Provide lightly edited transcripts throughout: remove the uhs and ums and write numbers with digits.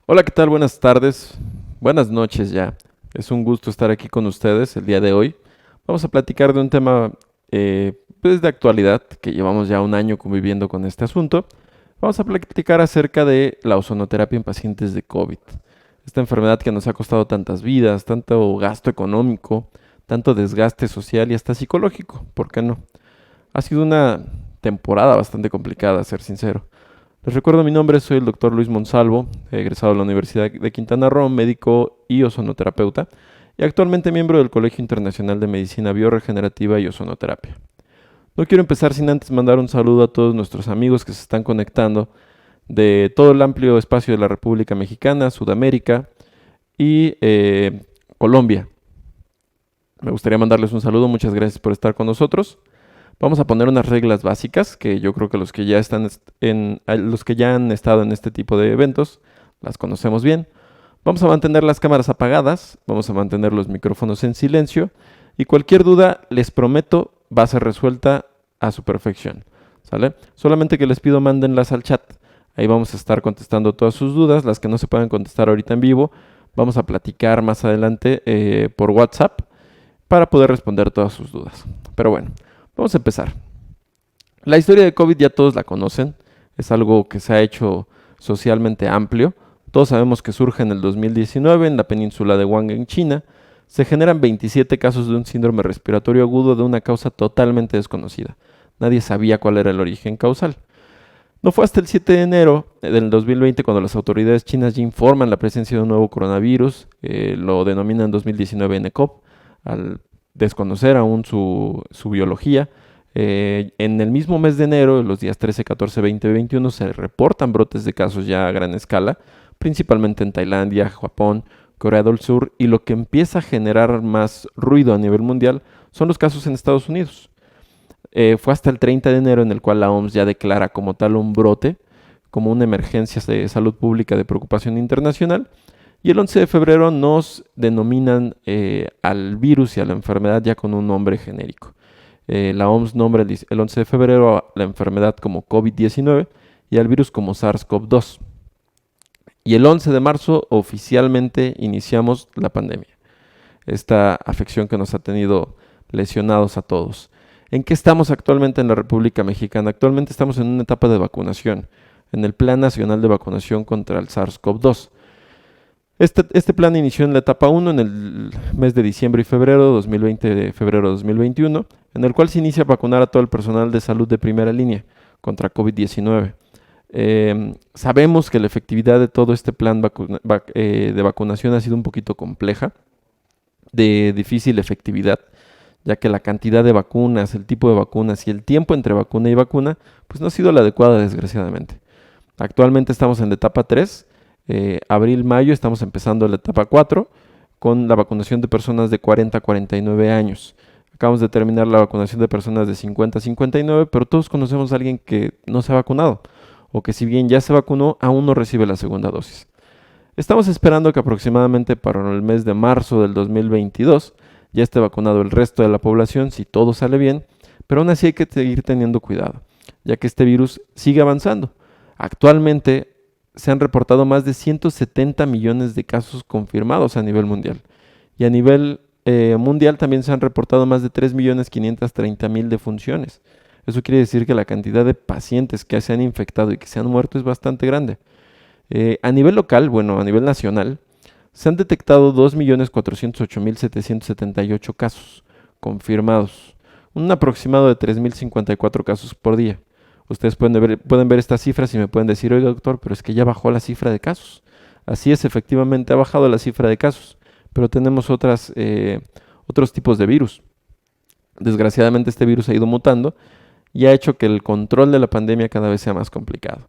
Hola, ¿qué tal? Buenas tardes, buenas noches ya. Es un gusto estar aquí con ustedes el día de hoy. Vamos a platicar de un tema pues de actualidad, que llevamos ya un año conviviendo con este asunto. Vamos a platicar acerca de la ozonoterapia en pacientes de COVID. Esta enfermedad que nos ha costado tantas vidas, tanto gasto económico, tanto desgaste social y hasta psicológico, ¿por qué no? Ha sido una temporada bastante complicada, a ser sincero. Les recuerdo mi nombre, soy el doctor Luis Monsalvo, egresado de la Universidad de Quintana Roo, médico y ozonoterapeuta, y actualmente miembro del Colegio Internacional de Medicina Biorregenerativa y Ozonoterapia. No quiero empezar sin antes mandar un saludo a todos nuestros amigos que se están conectando de todo el amplio espacio de la República Mexicana, Sudamérica y Colombia. Me gustaría mandarles un saludo, muchas gracias por estar con nosotros. Vamos a poner unas reglas básicas que yo creo que los que ya están los que ya han estado en este tipo de eventos las conocemos bien. Vamos a mantener las cámaras apagadas, vamos a mantener los micrófonos en silencio y cualquier duda, les prometo, va a ser resuelta a su perfección. ¿Sale? Solamente que les pido mándenlas al chat. Ahí vamos a estar contestando todas sus dudas, las que no se puedan contestar ahorita en vivo. Vamos a platicar más adelante por WhatsApp para poder responder todas sus dudas. Pero bueno, vamos a empezar. La historia de COVID ya todos la conocen, es algo que se ha hecho socialmente amplio. Todos sabemos que surge en el 2019 en la península de Wuhan en China. Se generan 27 casos de un síndrome respiratorio agudo de una causa totalmente desconocida. Nadie sabía cuál era el origen causal. No fue hasta el 7 de enero del 2020 cuando las autoridades chinas ya informan la presencia de un nuevo coronavirus, lo denominan 2019 nCoV, al desconocer aún su biología. En el mismo mes de enero, los días 13, 14, 20 y 21, se reportan brotes de casos ya a gran escala, principalmente en Tailandia, Japón, Corea del Sur, y lo que empieza a generar más ruido a nivel mundial son los casos en Estados Unidos. Fue hasta el 30 de enero en el cual la OMS ya declara como tal un brote, como una emergencia de salud pública de preocupación internacional, y el 11 de febrero nos denominan al virus y a la enfermedad ya con un nombre genérico. La OMS nombra el 11 de febrero a la enfermedad como COVID-19 y al virus como SARS-CoV-2. Y el 11 de marzo oficialmente iniciamos la pandemia, esta afección que nos ha tenido lesionados a todos. ¿En qué estamos actualmente en la República Mexicana? Actualmente estamos en una etapa de vacunación, en el Plan Nacional de Vacunación contra el SARS-CoV-2. Este plan inició en la etapa 1 en el mes de diciembre y febrero, 2020 de febrero de 2021, en el cual se inicia a vacunar a todo el personal de salud de primera línea contra COVID-19. Sabemos que la efectividad de todo este plan de vacunación ha sido un poquito compleja, de difícil efectividad, ya que la cantidad de vacunas, el tipo de vacunas y el tiempo entre vacuna y vacuna, pues no ha sido la adecuada, desgraciadamente. Actualmente estamos en la etapa 3, abril-mayo estamos empezando la etapa 4, con la vacunación de personas de 40 a 49 años. Acabamos de terminar la vacunación de personas de 50 a 59, pero todos conocemos a alguien que no se ha vacunado, o que si bien ya se vacunó, aún no recibe la segunda dosis. Estamos esperando que aproximadamente para el mes de marzo del 2022 ya esté vacunado el resto de la población, si todo sale bien, pero aún así hay que seguir teniendo cuidado, ya que este virus sigue avanzando. Actualmente se han reportado más de 170 millones de casos confirmados a nivel mundial, y a nivel mundial también se han reportado más de 3.530.000 defunciones. Eso quiere decir que la cantidad de pacientes que se han infectado y que se han muerto es bastante grande. A nivel local, bueno, a nivel nacional, se han detectado 2.408.778 casos confirmados, un aproximado de 3.054 casos por día. Ustedes pueden ver estas cifras y me pueden decir, oiga doctor, pero es que ya bajó la cifra de casos. Así es, efectivamente ha bajado la cifra de casos, pero tenemos otros tipos de virus. Desgraciadamente este virus ha ido mutando y ha hecho que el control de la pandemia cada vez sea más complicado.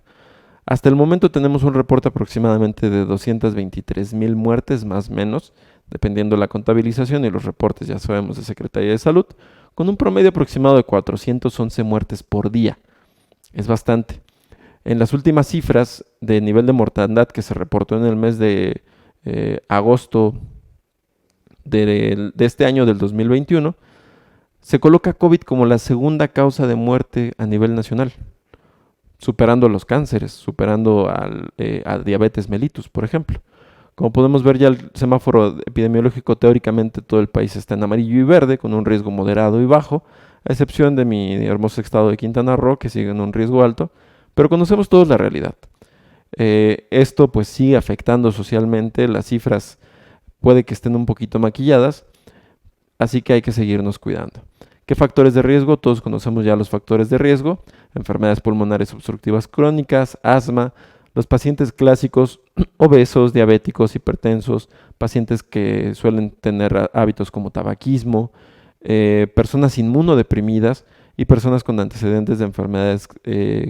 Hasta el momento tenemos un reporte aproximadamente de 223.000 muertes, más o menos, dependiendo de la contabilización y los reportes, ya sabemos, de Secretaría de Salud, con un promedio aproximado de 411 muertes por día. Es bastante. En las últimas cifras de nivel de mortandad que se reportó en el mes de agosto de este año del 2021, se coloca COVID como la segunda causa de muerte a nivel nacional. superando los cánceres, superando a diabetes mellitus, por ejemplo. Como podemos ver ya el semáforo epidemiológico teóricamente todo el país está en amarillo y verde con un riesgo moderado y bajo, a excepción de mi hermoso estado de Quintana Roo que sigue en un riesgo alto, pero conocemos todos la realidad. Esto pues sigue afectando socialmente, las cifras puede que estén un poquito maquilladas, así que hay que seguirnos cuidando. ¿Qué factores de riesgo? Todos conocemos ya los factores de riesgo, enfermedades pulmonares obstructivas crónicas, asma, los pacientes clásicos, obesos, diabéticos, hipertensos, pacientes que suelen tener hábitos como tabaquismo, personas inmunodeprimidas y personas con antecedentes de enfermedades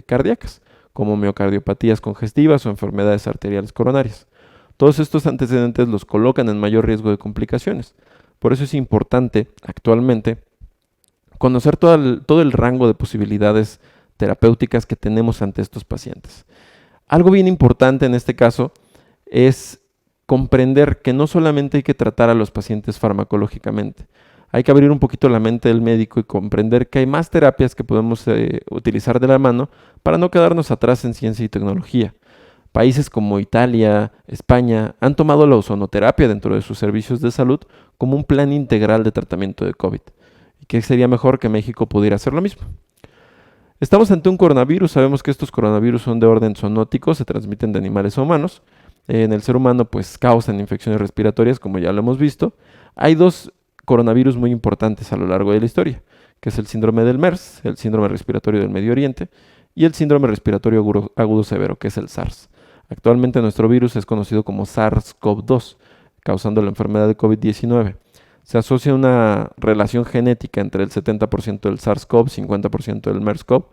cardíacas, como miocardiopatías congestivas o enfermedades arteriales coronarias. Todos estos antecedentes los colocan en mayor riesgo de complicaciones. Por eso es importante actualmente conocer todo el rango de posibilidades terapéuticas que tenemos ante estos pacientes. Algo bien importante en este caso es comprender que no solamente hay que tratar a los pacientes farmacológicamente, hay que abrir un poquito la mente del médico y comprender que hay más terapias que podemos utilizar de la mano para no quedarnos atrás en ciencia y tecnología. Países como Italia, España han tomado la ozonoterapia dentro de sus servicios de salud como un plan integral de tratamiento de COVID. ¿Y qué sería mejor que México pudiera hacer lo mismo? Estamos ante un coronavirus, sabemos que estos coronavirus son de orden zoonótico, se transmiten de animales a humanos. En el ser humano pues causan infecciones respiratorias, como ya lo hemos visto. Hay dos coronavirus muy importantes a lo largo de la historia, que es el síndrome del MERS, el síndrome respiratorio del Medio Oriente, y el síndrome respiratorio agudo severo, que es el SARS. Actualmente nuestro virus es conocido como SARS-CoV-2, causando la enfermedad de COVID-19. Se asocia una relación genética entre el 70% del SARS-CoV, 50% del MERS-CoV,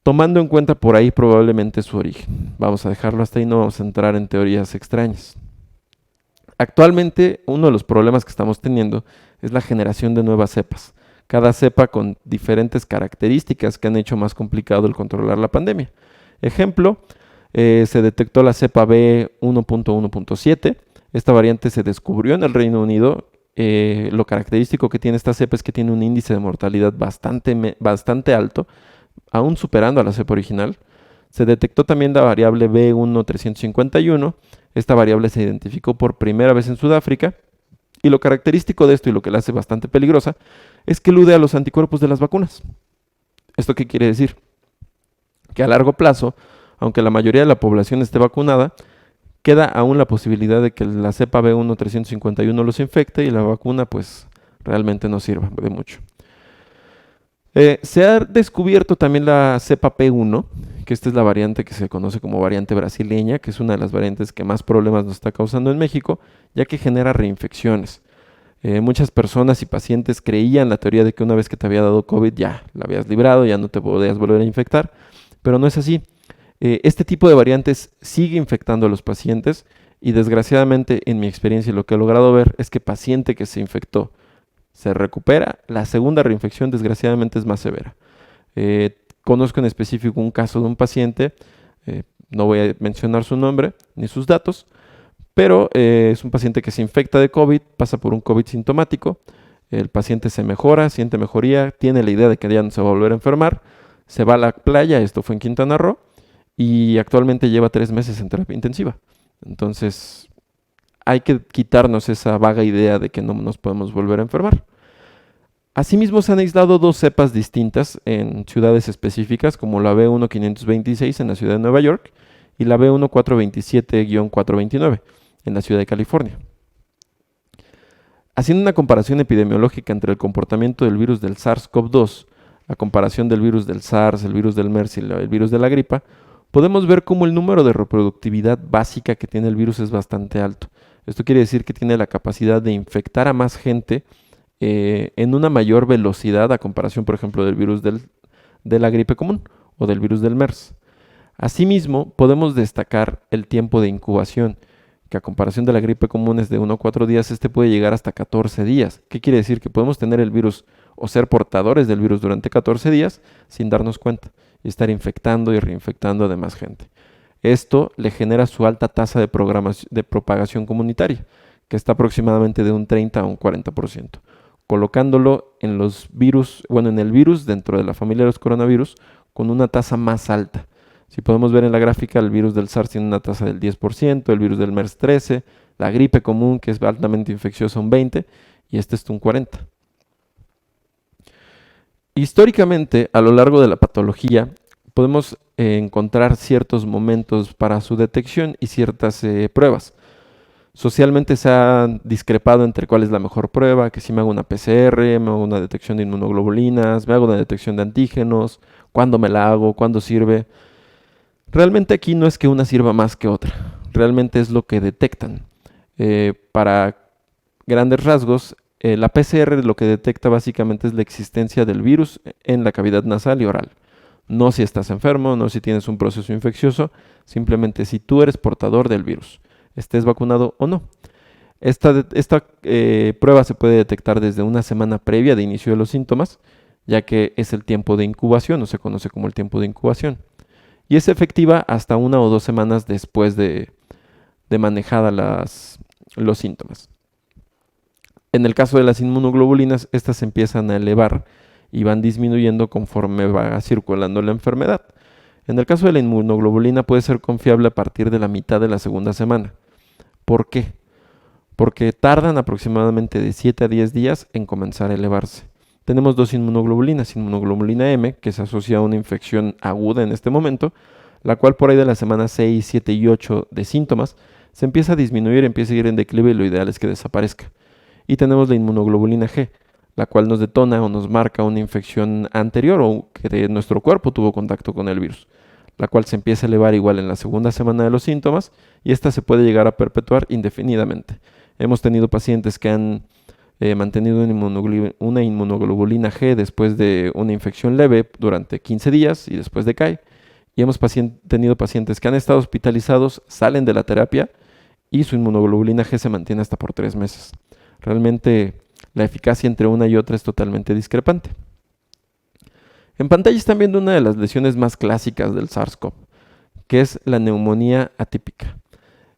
tomando en cuenta por ahí probablemente su origen. Vamos a dejarlo hasta ahí, no vamos a entrar en teorías extrañas. Actualmente uno de los problemas que estamos teniendo es la generación de nuevas cepas, cada cepa con diferentes características que han hecho más complicado el controlar la pandemia. Ejemplo, se detectó la cepa B1.1.7, esta variante se descubrió en el Reino Unido. Lo característico que tiene esta cepa es que tiene un índice de mortalidad bastante alto, aún superando a la cepa original. Se detectó también la variable B1351. Esta variable se identificó por primera vez en Sudáfrica. Y lo característico de esto y lo que la hace bastante peligrosa es que elude a los anticuerpos de las vacunas. ¿Esto qué quiere decir? Que a largo plazo, aunque la mayoría de la población esté vacunada, queda aún la posibilidad de que la cepa B1351 los infecte y la vacuna pues realmente no sirva de mucho. Se ha descubierto también la cepa P1, que esta es la variante que se conoce como variante brasileña, que es una de las variantes que más problemas nos está causando en México, ya que genera reinfecciones. Muchas personas y pacientes creían la teoría de que una vez que te había dado COVID ya la habías librado, ya no te podías volver a infectar, pero no es así. Este tipo de variantes sigue infectando a los pacientes y desgraciadamente en mi experiencia y lo que he logrado ver es que paciente que se infectó se recupera, la segunda reinfección desgraciadamente es más severa. Conozco en específico un caso de un paciente, no voy a mencionar su nombre ni sus datos, pero es un paciente que se infecta de COVID, pasa por un COVID sintomático, el paciente se mejora, siente mejoría, tiene la idea de que ya no se va a volver a enfermar, se va a la playa, esto fue en Quintana Roo, y actualmente lleva 3 meses en terapia intensiva. Entonces hay que quitarnos esa vaga idea de que no nos podemos volver a enfermar. Asimismo, se han aislado 2 cepas distintas en ciudades específicas, como la B1526 en la ciudad de Nueva York y la B1427-429 en la ciudad de California. Haciendo una comparación epidemiológica entre el comportamiento del virus del SARS-CoV-2 a comparación del virus del SARS, el virus del MERS y el virus de la gripa, podemos ver cómo el número de reproductividad básica que tiene el virus es bastante alto. Esto quiere decir que tiene la capacidad de infectar a más gente en una mayor velocidad a comparación, por ejemplo, del virus de la gripe común o del virus del MERS. Asimismo, podemos destacar el tiempo de incubación, que a comparación de la gripe común es de 1 a 4 días, este puede llegar hasta 14 días. ¿Qué quiere decir? Que podemos tener el virus o ser portadores del virus durante 14 días sin darnos cuenta y estar infectando y reinfectando a demás gente. Esto le genera su alta tasa de propagación comunitaria, que está aproximadamente de un 30 a un 40%, colocándolo en los virus, en el virus dentro de la familia de los coronavirus con una tasa más alta. Si podemos ver en la gráfica, el virus del SARS tiene una tasa del 10%, el virus del MERS 13%, la gripe común, que es altamente infecciosa, un 20%, y este es un 40%. Históricamente, a lo largo de la patología, podemos encontrar ciertos momentos para su detección y ciertas pruebas. Socialmente se ha discrepado entre cuál es la mejor prueba, que si me hago una PCR, me hago una detección de inmunoglobulinas, me hago una detección de antígenos, cuándo me la hago, cuándo sirve. Realmente aquí no es que una sirva más que otra, realmente es lo que detectan. Para grandes rasgos, la PCR lo que detecta básicamente es la existencia del virus en la cavidad nasal y oral. No si estás enfermo, no si tienes un proceso infeccioso, simplemente si tú eres portador del virus, estés vacunado o no. Esta prueba se puede detectar desde una semana previa de inicio de los síntomas, ya que es el tiempo de incubación, o se conoce como el tiempo de incubación. Y es efectiva hasta 1 o 2 semanas después de manejada los síntomas. En el caso de las inmunoglobulinas, estas se empiezan a elevar y van disminuyendo conforme va circulando la enfermedad. En el caso de la inmunoglobulina puede ser confiable a partir de la mitad de la segunda semana. ¿Por qué? Porque tardan aproximadamente de 7 a 10 días en comenzar a elevarse. Tenemos dos inmunoglobulinas, inmunoglobulina M, que se asocia a una infección aguda en este momento, la cual por ahí de la semana 6, 7 y 8 de síntomas se empieza a disminuir, empieza a ir en declive y lo ideal es que desaparezca. Y tenemos la inmunoglobulina G, la cual nos detona o nos marca una infección anterior o que de nuestro cuerpo tuvo contacto con el virus, la cual se empieza a elevar igual en la segunda semana de los síntomas y esta se puede llegar a perpetuar indefinidamente. Hemos tenido pacientes que han mantenido una inmunoglobulina G después de una infección leve durante 15 días y después decae. Y hemos tenido pacientes que han estado hospitalizados, salen de la terapia y su inmunoglobulina G se mantiene hasta por 3 meses. Realmente la eficacia entre una y otra es totalmente discrepante. En pantalla están viendo una de las lesiones más clásicas del SARS-CoV, que es la neumonía atípica.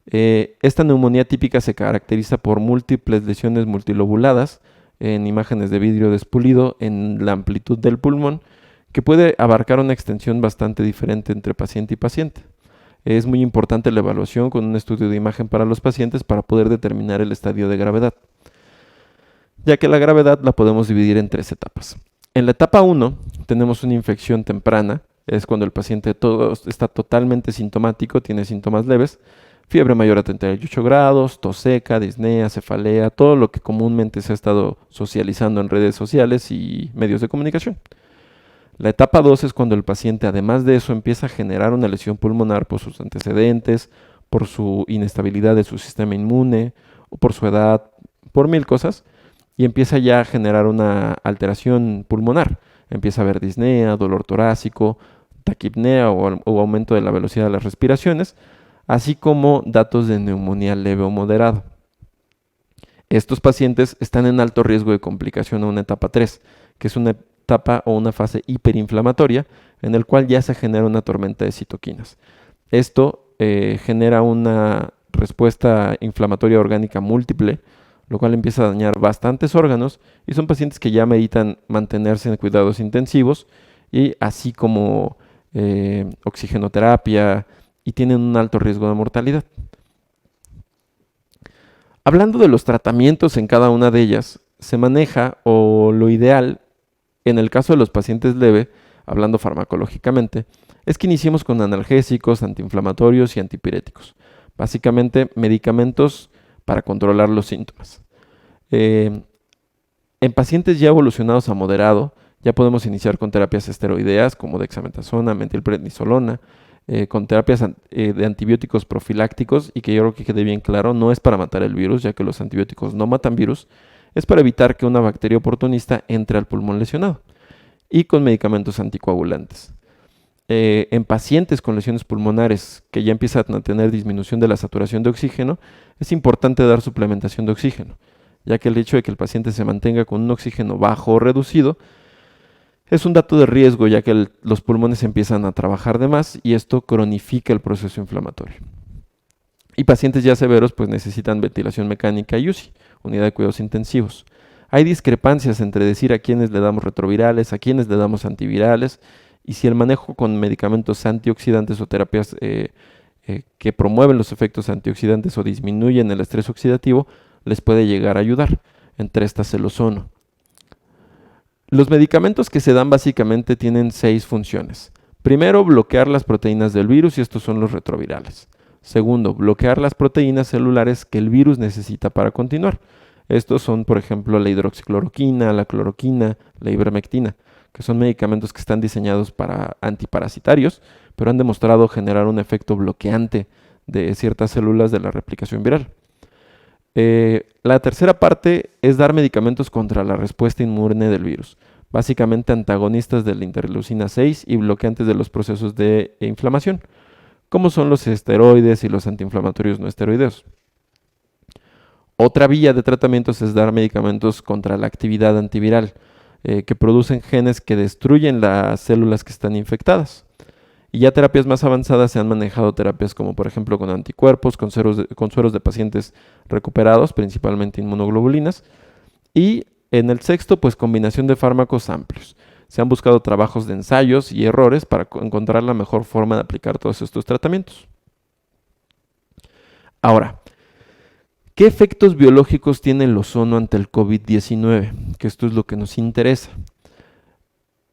Esta neumonía típica se caracteriza por múltiples lesiones multilobuladas en imágenes de vidrio despulido en la amplitud del pulmón, que puede abarcar una extensión bastante diferente entre paciente y paciente. Es muy importante la evaluación con un estudio de imagen para los pacientes para poder determinar el estadio de gravedad, ya que la gravedad la podemos dividir en 3 etapas. En la etapa 1 tenemos una infección temprana, es cuando el paciente está totalmente sintomático, tiene síntomas leves, fiebre mayor a 38 grados, tos seca, disnea, cefalea, todo lo que comúnmente se ha estado socializando en redes sociales y medios de comunicación. La etapa 2 es cuando el paciente, además de eso, empieza a generar una lesión pulmonar por sus antecedentes, por su inestabilidad de su sistema inmune, o por su edad, por 1000 cosas, y empieza ya a generar una alteración pulmonar. Empieza a haber disnea, dolor torácico, taquipnea o aumento de la velocidad de las respiraciones, así como datos de neumonía leve o moderado. Estos pacientes están en alto riesgo de complicación a una etapa 3, que es una etapa o una fase hiperinflamatoria en el cual ya se genera una tormenta de citoquinas. Esto genera una respuesta inflamatoria orgánica múltiple, lo cual empieza a dañar bastantes órganos y son pacientes que ya meritan mantenerse en cuidados intensivos y así como oxigenoterapia y tienen un alto riesgo de mortalidad. Hablando de los tratamientos en cada una de ellas, se maneja o lo ideal en el caso de los pacientes leve, hablando farmacológicamente, es que iniciemos con analgésicos, antiinflamatorios y antipiréticos. Básicamente medicamentos para controlar los síntomas. En pacientes ya evolucionados a moderado, ya podemos iniciar con terapias esteroideas como dexametasona, metilprednisolona, con terapias de antibióticos profilácticos y que yo creo que quede bien claro, no es para matar el virus, ya que los antibióticos no matan virus, es para evitar que una bacteria oportunista entre al pulmón lesionado y con medicamentos anticoagulantes. En pacientes con lesiones pulmonares que ya empiezan a tener disminución de la saturación de oxígeno, es importante dar suplementación de oxígeno, ya que el hecho de que el paciente se mantenga con un oxígeno bajo o reducido es un dato de riesgo, ya que los pulmones empiezan a trabajar de más y esto cronifica el proceso inflamatorio. Y pacientes ya severos pues necesitan ventilación mecánica y UCI, unidad de cuidados intensivos. Hay discrepancias entre decir a quiénes le damos retrovirales, a quiénes le damos antivirales, y si el manejo con medicamentos antioxidantes o terapias que promueven los efectos antioxidantes o disminuyen el estrés oxidativo, les puede llegar a ayudar. Entre estas el ozono. Los medicamentos que se dan básicamente tienen 6 funciones. Primero, bloquear las proteínas del virus y estos son los retrovirales. Segundo, bloquear las proteínas celulares que el virus necesita para continuar. Estos son, por ejemplo, la hidroxicloroquina, la cloroquina, la ivermectina, que son medicamentos que están diseñados para antiparasitarios, pero han demostrado generar un efecto bloqueante de ciertas células de la replicación viral. La tercera parte es dar medicamentos contra la respuesta inmune del virus, básicamente antagonistas de la interleucina 6 y bloqueantes de los procesos de inflamación, como son los esteroides y los antiinflamatorios no esteroideos. Otra vía de tratamientos es dar medicamentos contra la actividad antiviral, que producen genes que destruyen las células que están infectadas. Y ya terapias más avanzadas se han manejado terapias como por ejemplo con anticuerpos, con sueros de pacientes recuperados, principalmente inmunoglobulinas. Y en el sexto, pues combinación de fármacos amplios. Se han buscado trabajos de ensayos y errores para encontrar la mejor forma de aplicar todos estos tratamientos. Ahora, ¿qué efectos biológicos tiene el ozono ante el COVID-19? Que esto es lo que nos interesa.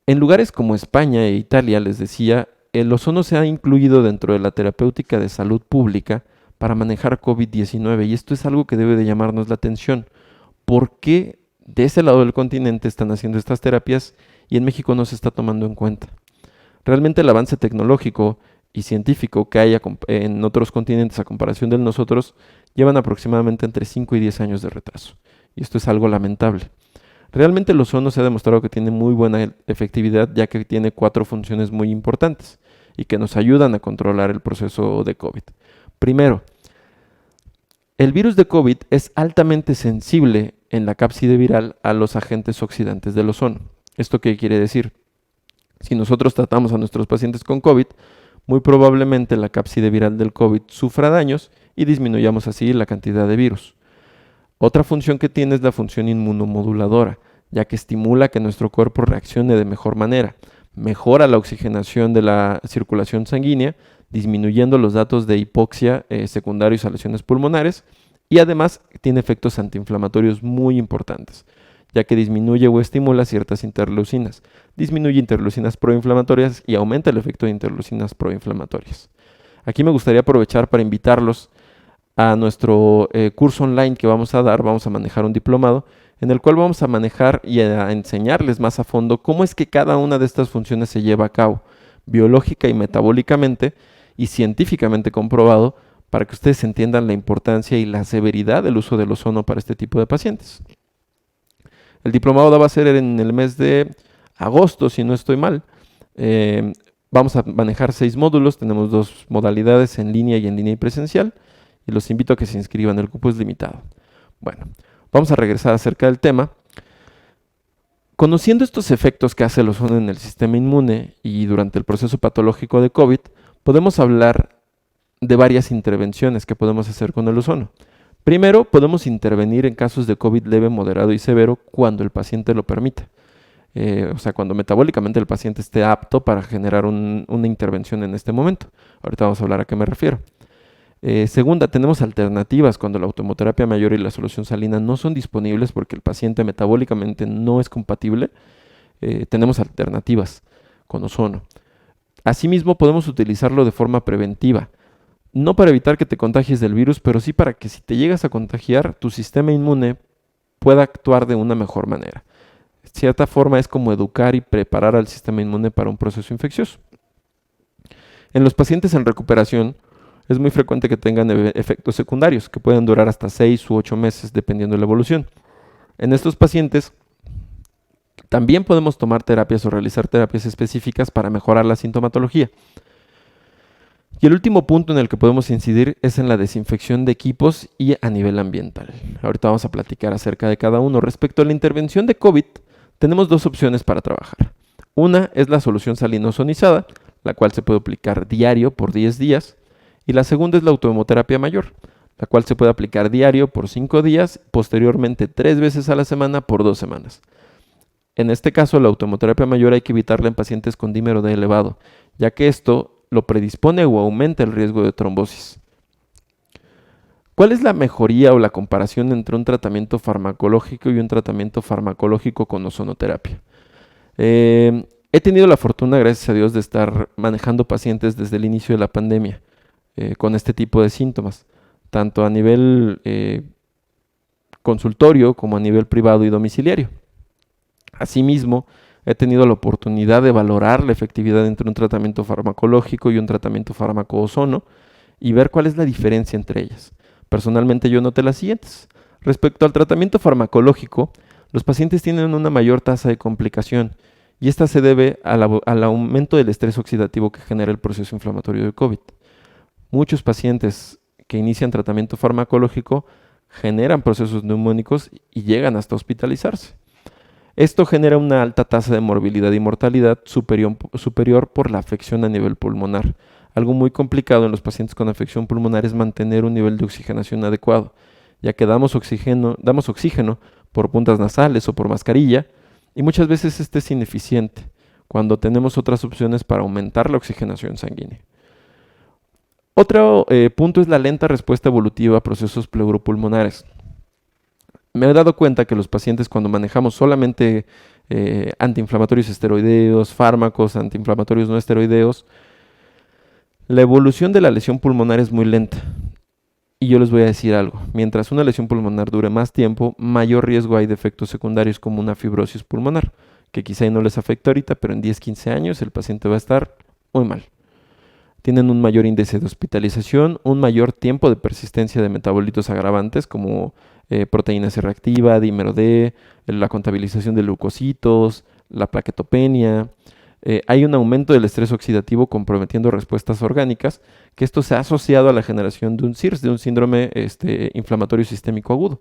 En lugares como España e Italia, les decía, el ozono se ha incluido dentro de la terapéutica de salud pública para manejar COVID-19 y esto es algo que debe de llamarnos la atención. ¿Por qué de ese lado del continente están haciendo estas terapias y en México no se está tomando en cuenta? Realmente el avance tecnológico y científico que hay en otros continentes a comparación de nosotros llevan aproximadamente entre 5 y 10 años de retraso y esto es algo lamentable. Realmente el ozono se ha demostrado que tiene muy buena efectividad ya que tiene 4 funciones muy importantes y que nos ayudan a controlar el proceso de COVID. Primero, el virus de COVID es altamente sensible en la cápside viral a los agentes oxidantes del ozono. ¿Esto qué quiere decir? Si nosotros tratamos a nuestros pacientes con COVID, muy probablemente la cápside viral del COVID sufra daños y disminuyamos así la cantidad de virus. Otra función que tiene es la función inmunomoduladora, ya que estimula que nuestro cuerpo reaccione de mejor manera, mejora la oxigenación de la circulación sanguínea, disminuyendo los datos de hipoxia secundarios a lesiones pulmonares y además tiene efectos antiinflamatorios muy importantes, ya que disminuye o estimula ciertas interleucinas, disminuye interleucinas proinflamatorias y aumenta el efecto de interleucinas proinflamatorias. Aquí me gustaría aprovechar para invitarlos a nuestro curso online que vamos a dar. Vamos a manejar un diplomado en el cual vamos a manejar y a enseñarles más a fondo cómo es que cada una de estas funciones se lleva a cabo, biológica y metabólicamente y científicamente comprobado, para que ustedes entiendan la importancia y la severidad del uso del ozono para este tipo de pacientes. El diplomado va a ser en el mes de agosto, si no estoy mal. Vamos a manejar 6 módulos, tenemos 2 modalidades, en línea y presencial, y los invito a que se inscriban, el cupo es limitado. Bueno, vamos a regresar acerca del tema. Conociendo estos efectos que hace el ozono en el sistema inmune y durante el proceso patológico de COVID, podemos hablar de varias intervenciones que podemos hacer con el ozono. Primero, podemos intervenir en casos de COVID leve, moderado y severo cuando el paciente lo permita. O sea, cuando metabólicamente el paciente esté apto para generar una intervención en este momento. Ahorita vamos a hablar a qué me refiero. Segunda, tenemos alternativas cuando la autohemoterapia mayor y la solución salina no son disponibles porque el paciente metabólicamente no es compatible. Tenemos alternativas con ozono. Asimismo, podemos utilizarlo de forma preventiva. No para evitar que te contagies del virus, pero sí para que si te llegas a contagiar, tu sistema inmune pueda actuar de una mejor manera. De cierta forma es como educar y preparar al sistema inmune para un proceso infeccioso. En los pacientes en recuperación, es muy frecuente que tengan efectos secundarios que pueden durar hasta 6 u 8 meses dependiendo de la evolución. En estos pacientes también podemos tomar terapias o realizar terapias específicas para mejorar la sintomatología. Y el último punto en el que podemos incidir es en la desinfección de equipos y a nivel ambiental. Ahorita vamos a platicar acerca de cada uno. Respecto a la intervención de COVID, tenemos 2 opciones para trabajar. Una es la solución salina ozonizada, la cual se puede aplicar diario por 10 días. Y la segunda es la autohemoterapia mayor, la cual se puede aplicar diario por 5 días, posteriormente 3 veces a la semana por 2 semanas. En este caso, la autohemoterapia mayor hay que evitarla en pacientes con dímero D elevado, ya que esto lo predispone o aumenta el riesgo de trombosis. ¿Cuál es la mejoría o la comparación entre un tratamiento farmacológico y un tratamiento farmacológico con ozonoterapia? He tenido la fortuna, gracias a Dios, de estar manejando pacientes desde el inicio de la pandemia con este tipo de síntomas, tanto a nivel consultorio como a nivel privado y domiciliario. Asimismo, he tenido la oportunidad de valorar la efectividad entre un tratamiento farmacológico y un tratamiento fármaco-ozono y ver cuál es la diferencia entre ellas. Personalmente yo noté las siguientes. Respecto al tratamiento farmacológico, los pacientes tienen una mayor tasa de complicación y esta se debe al aumento del estrés oxidativo que genera el proceso inflamatorio del COVID. Muchos pacientes que inician tratamiento farmacológico generan procesos neumónicos y llegan hasta hospitalizarse. Esto genera una alta tasa de morbilidad y mortalidad superior por la afección a nivel pulmonar. Algo muy complicado en los pacientes con afección pulmonar es mantener un nivel de oxigenación adecuado, ya que damos oxígeno por puntas nasales o por mascarilla, y muchas veces este es ineficiente, cuando tenemos otras opciones para aumentar la oxigenación sanguínea. Otro punto es la lenta respuesta evolutiva a procesos pleuropulmonares. Me he dado cuenta que los pacientes, cuando manejamos solamente antiinflamatorios esteroideos, fármacos antiinflamatorios no esteroideos, la evolución de la lesión pulmonar es muy lenta. Y yo les voy a decir algo, mientras una lesión pulmonar dure más tiempo, mayor riesgo hay de efectos secundarios como una fibrosis pulmonar, que quizá no les afecta ahorita, pero en 10-15 años el paciente va a estar muy mal. Tienen un mayor índice de hospitalización, un mayor tiempo de persistencia de metabolitos agravantes como proteína C reactiva, dímero D, la contabilización de leucocitos, la plaquetopenia. Hay un aumento del estrés oxidativo comprometiendo respuestas orgánicas, que esto se ha asociado a la generación de un SIRS, de un síndrome inflamatorio sistémico agudo.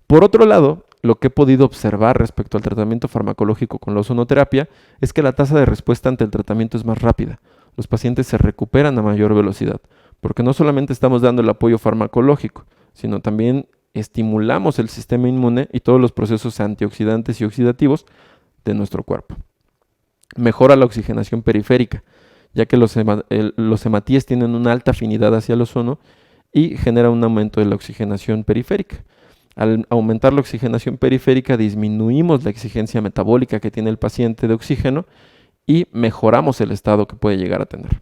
Por otro lado, lo que he podido observar respecto al tratamiento farmacológico con la ozonoterapia es que la tasa de respuesta ante el tratamiento es más rápida. Los pacientes se recuperan a mayor velocidad, porque no solamente estamos dando el apoyo farmacológico, sino también estimulamos el sistema inmune y todos los procesos antioxidantes y oxidativos de nuestro cuerpo. Mejora la oxigenación periférica, ya que los hematíes tienen una alta afinidad hacia el ozono y genera un aumento de la oxigenación periférica. Al aumentar la oxigenación periférica disminuimos la exigencia metabólica que tiene el paciente de oxígeno y mejoramos el estado que puede llegar a tener.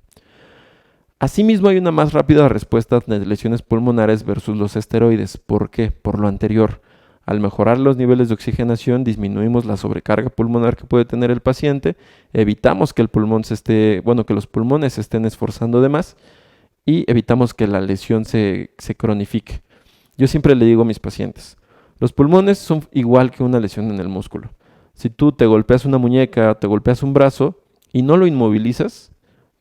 Asimismo, hay una más rápida respuesta de lesiones pulmonares versus los esteroides. ¿Por qué? Por lo anterior. Al mejorar los niveles de oxigenación, disminuimos la sobrecarga pulmonar que puede tener el paciente, evitamos que que los pulmones se estén esforzando de más y evitamos que la lesión se cronifique. Yo siempre le digo a mis pacientes, los pulmones son igual que una lesión en el músculo. Si tú te golpeas una muñeca o te golpeas un brazo y no lo inmovilizas,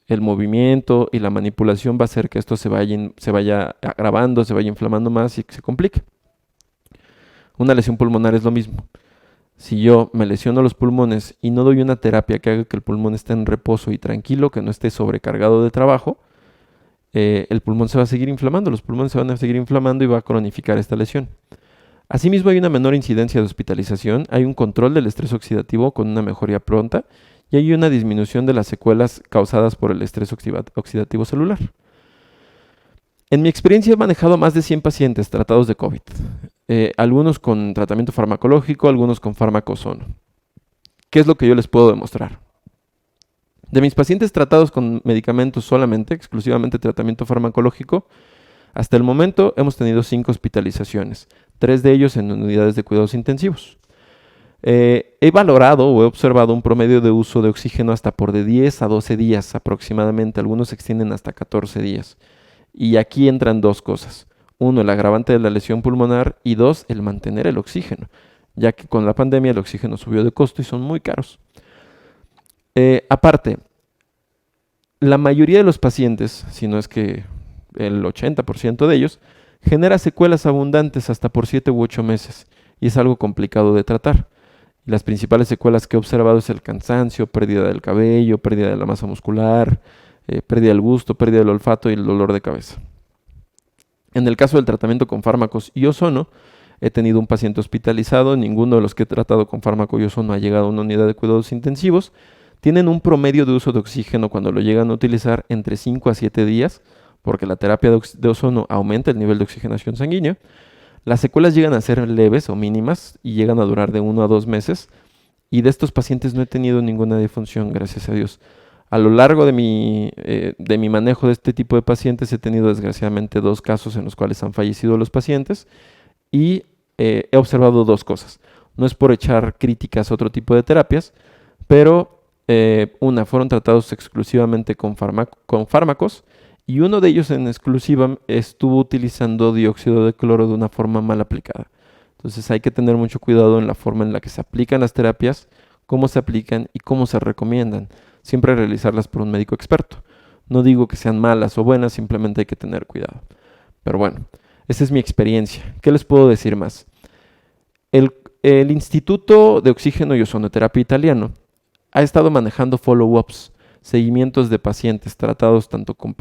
el movimiento y la manipulación va a hacer que esto se vaya agravando, se vaya inflamando más y que se complique. Una lesión pulmonar es lo mismo. Si yo me lesiono los pulmones y no doy una terapia que haga que el pulmón esté en reposo y tranquilo, que no esté sobrecargado de trabajo, el pulmón se va a seguir inflamando, los pulmones se van a seguir inflamando y va a cronificar esta lesión. Asimismo, hay una menor incidencia de hospitalización, hay un control del estrés oxidativo con una mejoría pronta y hay una disminución de las secuelas causadas por el estrés oxidativo celular. En mi experiencia he manejado más de 100 pacientes tratados de COVID, algunos con tratamiento farmacológico, algunos con fármaco ozono. ¿Qué es lo que yo les puedo demostrar? De mis pacientes tratados con medicamentos solamente, exclusivamente tratamiento farmacológico, hasta el momento hemos tenido 5 hospitalizaciones, 3 de ellos en unidades de cuidados intensivos. He valorado o he observado un promedio de uso de oxígeno hasta por de 10 a 12 días aproximadamente, algunos se extienden hasta 14 días. Y aquí entran dos cosas. Uno, el agravante de la lesión pulmonar y dos, el mantener el oxígeno, ya que con la pandemia el oxígeno subió de costo y son muy caros. Aparte, la mayoría de los pacientes, si no es que el 80% de ellos, genera secuelas abundantes hasta por 7 u 8 meses y es algo complicado de tratar. Y las principales secuelas que he observado es el cansancio, pérdida del cabello, pérdida de la masa muscular, pérdida del gusto, pérdida del olfato y el dolor de cabeza. En el caso del tratamiento con fármacos y ozono, he tenido un paciente hospitalizado, ninguno de los que he tratado con fármaco y ozono ha llegado a una unidad de cuidados intensivos. Tienen un promedio de uso de oxígeno cuando lo llegan a utilizar entre 5 a 7 días, porque la terapia de ozono aumenta el nivel de oxigenación sanguínea. Las secuelas llegan a ser leves o mínimas y llegan a durar de 1 a 2 meses. Y de estos pacientes no he tenido ninguna defunción, gracias a Dios. A lo largo de mi manejo de este tipo de pacientes he tenido desgraciadamente 2 casos en los cuales han fallecido los pacientes y he observado 2 cosas. No es por echar críticas a otro tipo de terapias, pero una, fueron tratados exclusivamente con fármacos y uno de ellos en exclusiva estuvo utilizando dióxido de cloro de una forma mal aplicada. Entonces hay que tener mucho cuidado en la forma en la que se aplican las terapias, cómo se aplican y cómo se recomiendan. Siempre realizarlas por un médico experto. No digo que sean malas o buenas, simplemente hay que tener cuidado. Pero bueno, esa es mi experiencia. ¿Qué les puedo decir más? El Instituto de Oxígeno y Ozonoterapia italiano ha estado manejando follow-ups, seguimientos de pacientes tratados tanto con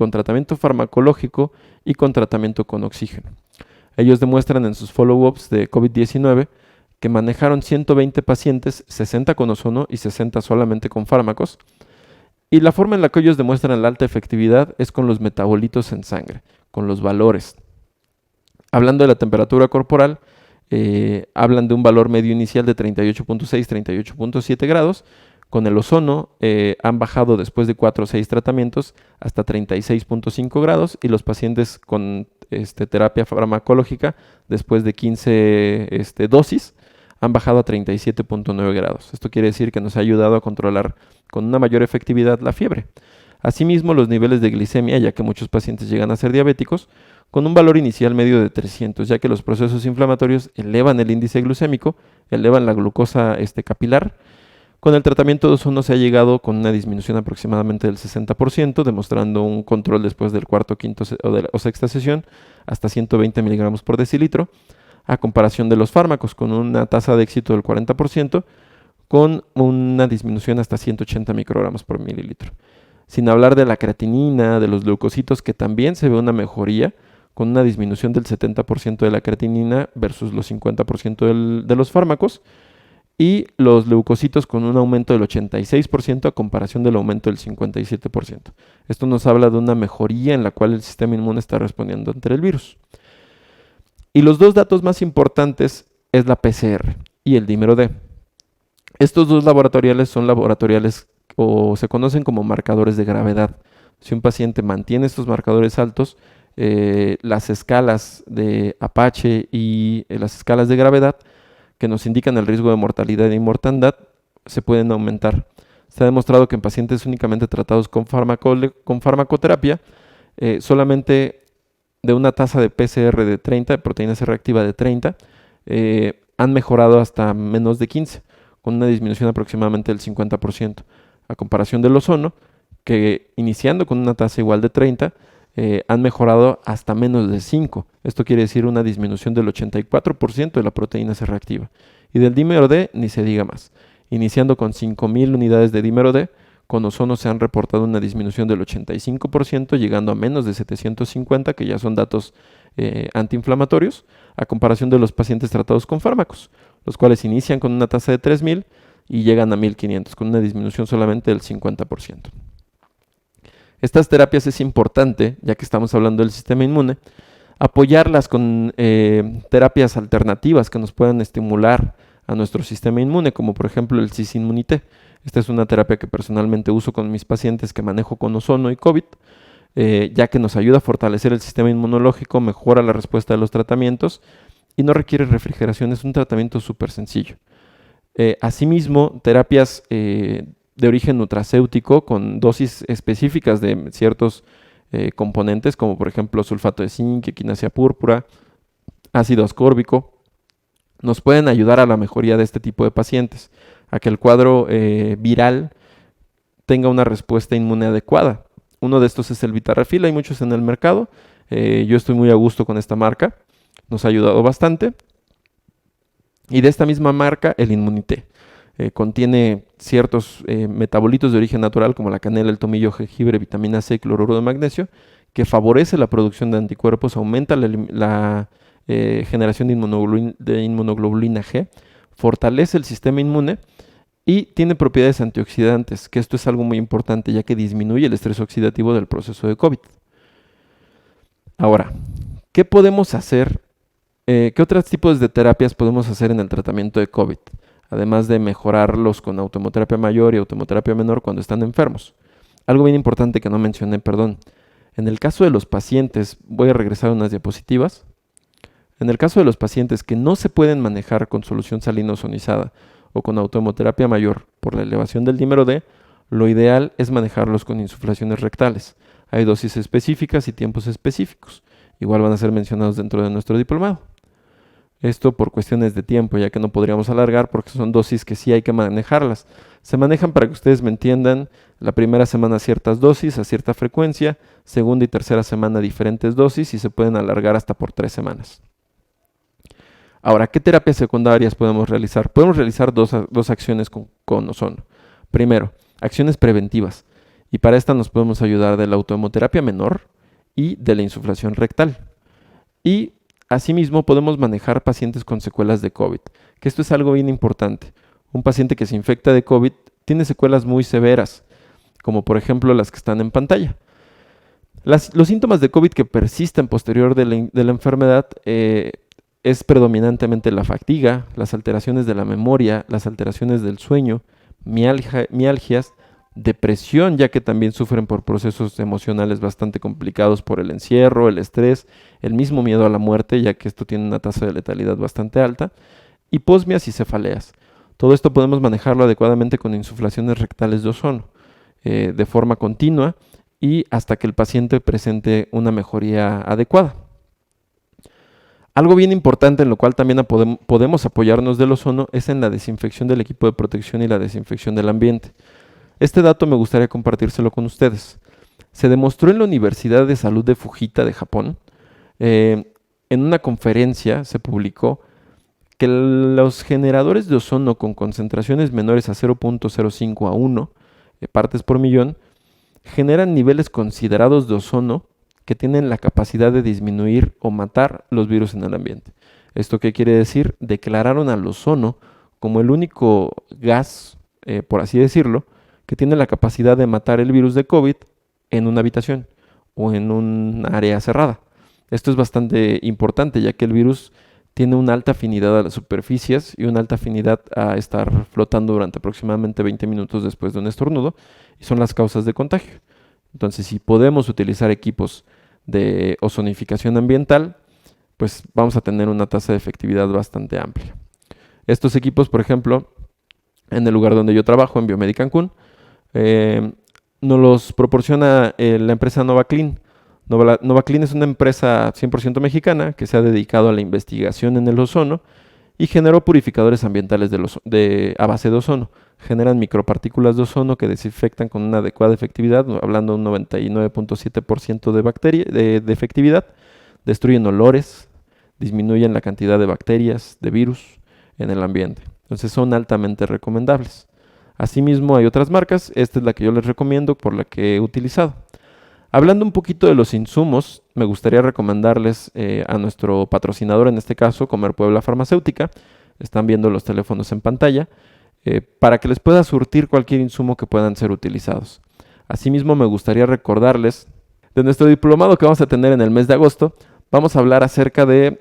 tratamiento farmacológico y con tratamiento con oxígeno. Ellos demuestran en sus follow-ups de COVID-19 que manejaron 120 pacientes, 60 con ozono y 60 solamente con fármacos. Y la forma en la que ellos demuestran la alta efectividad es con los metabolitos en sangre, con los valores. Hablando de la temperatura corporal, hablan de un valor medio inicial de 38.6, 38.7 grados. Con el ozono han bajado después de 4 o 6 tratamientos hasta 36.5 grados y los pacientes con terapia farmacológica después de 15 dosis han bajado a 37.9 grados. Esto quiere decir que nos ha ayudado a controlar con una mayor efectividad la fiebre. Asimismo, los niveles de glicemia, ya que muchos pacientes llegan a ser diabéticos, con un valor inicial medio de 300, ya que los procesos inflamatorios elevan el índice glucémico, elevan la glucosa capilar. Con el tratamiento de ozono se ha llegado con una disminución aproximadamente del 60%, demostrando un control después del cuarto, quinto o sexta sesión hasta 120 miligramos por decilitro, a comparación de los fármacos con una tasa de éxito del 40%, con una disminución hasta 180 microgramos por mililitro. Sin hablar de la creatinina, de los leucocitos, que también se ve una mejoría, con una disminución del 70% de la creatinina versus los 50% de los fármacos, y los leucocitos con un aumento del 86% a comparación del aumento del 57%. Esto nos habla de una mejoría en la cual el sistema inmune está respondiendo ante el virus. Y los 2 datos más importantes es la PCR y el dímero D. Estos 2 laboratoriales son laboratoriales o se conocen como marcadores de gravedad. Si un paciente mantiene estos marcadores altos, las escalas de Apache y las escalas de gravedad que nos indican el riesgo de mortalidad e mortandad se pueden aumentar. Se ha demostrado que en pacientes únicamente tratados con farmacoterapia, solamente de una tasa de PCR de 30, de proteína C reactiva de 30, han mejorado hasta menos de 15, con una disminución aproximadamente del 50%, a comparación del ozono, que iniciando con una tasa igual de 30, han mejorado hasta menos de 5. Esto quiere decir una disminución del 84% de la proteína C reactiva. Y del dímero D, ni se diga más. Iniciando con 5.000 unidades de dímero D, con ozono se han reportado una disminución del 85%, llegando a menos de 750, que ya son datos antiinflamatorios, a comparación de los pacientes tratados con fármacos, los cuales inician con una tasa de 3.000 y llegan a 1.500, con una disminución solamente del 50%. Estas terapias es importante, ya que estamos hablando del sistema inmune, apoyarlas con terapias alternativas que nos puedan estimular a nuestro sistema inmune, como por ejemplo el Cisinmunité. Esta es una terapia que personalmente uso con mis pacientes que manejo con ozono y COVID, ya que nos ayuda a fortalecer el sistema inmunológico, mejora la respuesta de los tratamientos y no requiere refrigeración, es un tratamiento súper sencillo. Asimismo, terapias de origen nutracéutico con dosis específicas de ciertos componentes, como por ejemplo sulfato de zinc, equinacia púrpura, ácido ascórbico, nos pueden ayudar a la mejoría de este tipo de pacientes, a que el cuadro viral tenga una respuesta inmune adecuada. Uno de estos es el Vitarrafil, hay muchos en el mercado, yo estoy muy a gusto con esta marca, nos ha ayudado bastante. Y de esta misma marca, el Inmunité. Contiene ciertos metabolitos de origen natural como la canela, el tomillo, jengibre, vitamina C y cloruro de magnesio, que favorece la producción de anticuerpos, aumenta generación de inmunoglobulina G, fortalece el sistema inmune y tiene propiedades antioxidantes, que esto es algo muy importante ya que disminuye el estrés oxidativo del proceso de COVID. Ahora, ¿qué podemos hacer? ¿Qué otros tipos de terapias podemos hacer en el tratamiento de COVID? Además de mejorarlos con autohemoterapia mayor y autohemoterapia menor cuando están enfermos. Algo bien importante que no mencioné, perdón. En el caso de los pacientes, voy a regresar a unas diapositivas. En el caso de los pacientes que no se pueden manejar con solución salina ozonizada o con autohemoterapia mayor por la elevación del dímero D, lo ideal es manejarlos con insuflaciones rectales. Hay dosis específicas y tiempos específicos. Igual van a ser mencionados dentro de nuestro diplomado. Esto por cuestiones de tiempo, ya que no podríamos alargar porque son dosis que sí hay que manejarlas. Se manejan, para que ustedes me entiendan, la primera semana ciertas dosis a cierta frecuencia, segunda y tercera semana diferentes dosis y se pueden alargar hasta por 3 semanas. Ahora, ¿qué terapias secundarias podemos realizar? Podemos realizar dos acciones con ozono. Primero, acciones preventivas. Y para esta nos podemos ayudar de la autohemoterapia menor y de la insuflación rectal. Y asimismo podemos manejar pacientes con secuelas de COVID, que esto es algo bien importante. Un paciente que se infecta de COVID tiene secuelas muy severas, como por ejemplo las que están en pantalla. Los síntomas de COVID que persisten posterior de la enfermedad es predominantemente la fatiga, las alteraciones de la memoria, las alteraciones del sueño, mialgias, depresión, ya que también sufren por procesos emocionales bastante complicados por el encierro, el estrés, el mismo miedo a la muerte, ya que esto tiene una tasa de letalidad bastante alta, hiposmias y cefaleas. Todo esto podemos manejarlo adecuadamente con insuflaciones rectales de ozono, de forma continua y hasta que el paciente presente una mejoría adecuada. Algo bien importante en lo cual también podemos apoyarnos del ozono es en la desinfección del equipo de protección y la desinfección del ambiente. Este dato me gustaría compartírselo con ustedes. Se demostró en la Universidad de Salud de Fujita de Japón, en una conferencia se publicó que los generadores de ozono con concentraciones menores a 0.05 a 1 partes por millón generan niveles considerados de ozono que tienen la capacidad de disminuir o matar los virus en el ambiente. ¿Esto qué quiere decir? Declararon al ozono como el único gas, por así decirlo, que tiene la capacidad de matar el virus de COVID en una habitación o en un área cerrada. Esto es bastante importante, ya que el virus tiene una alta afinidad a las superficies y una alta afinidad a estar flotando durante aproximadamente 20 minutos después de un estornudo, y son las causas de contagio. Entonces, si podemos utilizar equipos de ozonificación ambiental, pues vamos a tener una tasa de efectividad bastante amplia. Estos equipos, por ejemplo, en el lugar donde yo trabajo, en Biomédica Cancún, nos los proporciona la empresa NovaClean. NovaClean es una empresa 100% mexicana que se ha dedicado a la investigación en el ozono y generó purificadores ambientales a base de ozono. Generan micropartículas de ozono que desinfectan con una adecuada efectividad, hablando de un 99.7% de efectividad, destruyen olores, disminuyen la cantidad de bacterias, de virus en el ambiente. Entonces son altamente recomendables. Asimismo hay otras marcas, esta es la que yo les recomiendo por la que he utilizado. Hablando un poquito de los insumos, me gustaría recomendarles a nuestro patrocinador, en este caso, Comer Puebla Farmacéutica. Están viendo los teléfonos en pantalla, para que les pueda surtir cualquier insumo que puedan ser utilizados. Asimismo, me gustaría recordarles de nuestro diplomado que vamos a tener en el mes de agosto. Vamos a hablar acerca de